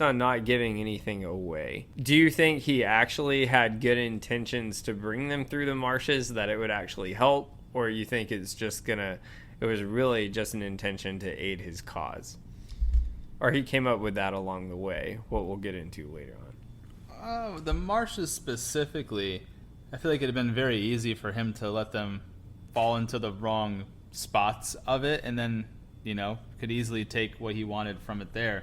on not giving anything away. Do you think he actually had good intentions to bring them through the marshes, that it would actually help, or you think it was really just an intention to aid his cause? Or he came up with that along the way, what we'll get into later on. Oh, the Marshes specifically, I feel like it'd have been very easy for him to let them fall into the wrong spots of it, and then, could easily take what he wanted from it there.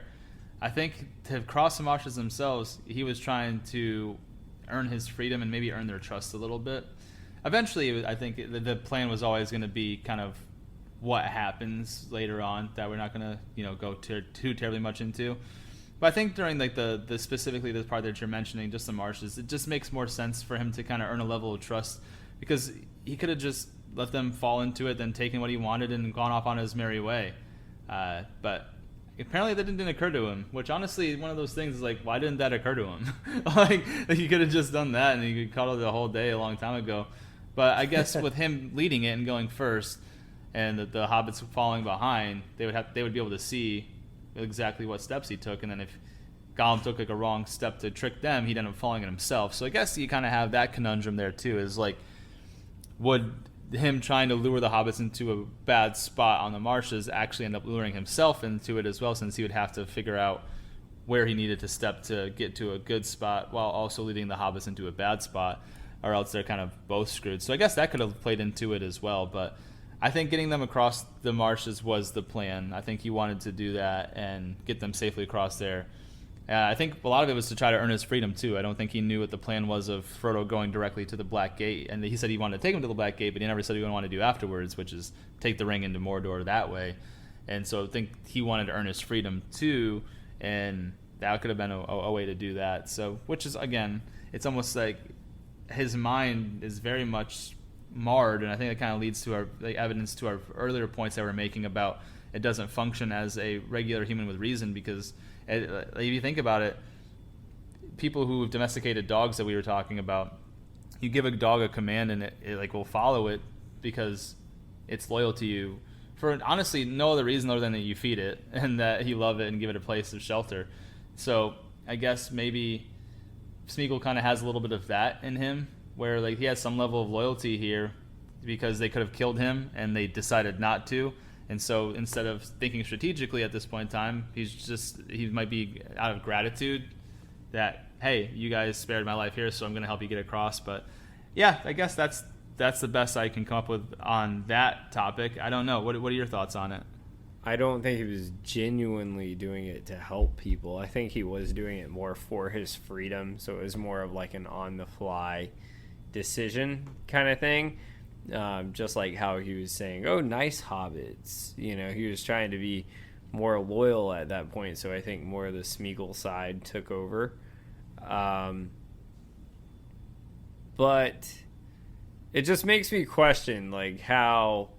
I think to cross the Marshes themselves, he was trying to earn his freedom and maybe earn their trust a little bit. Eventually, I think the plan was always going to be kind of what happens later on that we're not going to go too terribly much into. But I think during like the specifically this part that you're mentioning, just the Marshes, it just makes more sense for him to kind of earn a level of trust, because he could have just let them fall into it, then taken what he wanted and gone off on his merry way. But apparently that didn't occur to him, which honestly, one of those things is like, why didn't that occur to him? Like he could have just done that and he could cuddle the whole day a long time ago. But I guess with him leading it and going first, and the hobbits falling behind, they would be able to see exactly what steps he took, and then if Gollum took like a wrong step to trick them, he'd end up falling it himself. So I guess you kind of have that conundrum there too, is like, would him trying to lure the hobbits into a bad spot on the Marshes actually end up luring himself into it as well, since he would have to figure out where he needed to step to get to a good spot while also leading the hobbits into a bad spot, or else they're kind of both screwed. So I guess that could have played into it as well, but I think getting them across the Marshes was the plan. I think he wanted to do that and get them safely across there. I think a lot of it was to try to earn his freedom too. I don't think he knew what the plan was of Frodo going directly to the Black Gate, and he said he wanted to take him to the Black Gate, but he never said he would want to do afterwards, which is take the ring into Mordor that way. And so I think he wanted to earn his freedom too, and that could have been a way to do that. So, which is, again, it's almost like his mind is very much marred, and I think that kind of leads to our evidence to our earlier points that we're making about it doesn't function as a regular human with reason, because if you think about it, people who've domesticated dogs that we were talking about, you give a dog a command and it like will follow it because it's loyal to you for honestly no other reason other than that you feed it and that you love it and give it a place of shelter. So I guess maybe Smeagol kind of has a little bit of that in him, where like he has some level of loyalty here because they could have killed him and they decided not to. And so instead of thinking strategically at this point in time, he might be out of gratitude that, hey, you guys spared my life here, so I'm going to help you get across. But yeah, I guess that's the best I can come up with on that topic. I don't know. What are your thoughts on it? I don't think he was genuinely doing it to help people. I think he was doing it more for his freedom, so it was more of like an on-the-fly decision kind of thing. Just like how he was saying, oh, nice hobbits. He was trying to be more loyal at that point, so I think more of the Smeagol side took over. But it just makes me question, like, how...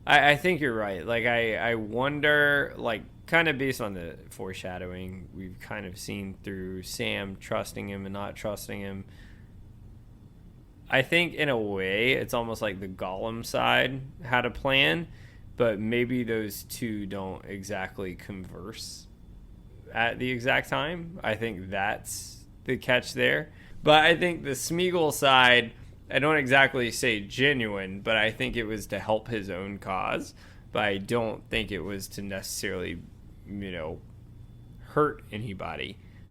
I think you're right. Like, I wonder, like, kind of based on the foreshadowing we've kind of seen through Sam trusting him and not trusting him, I think in a way it's almost like the Gollum side had a plan, but maybe those two don't exactly converse at the exact time. I think that's the catch there. But I think the Smeagol side, I don't exactly say genuine, but I think it was to help his own cause. But I don't think it was to necessarily, hurt anybody.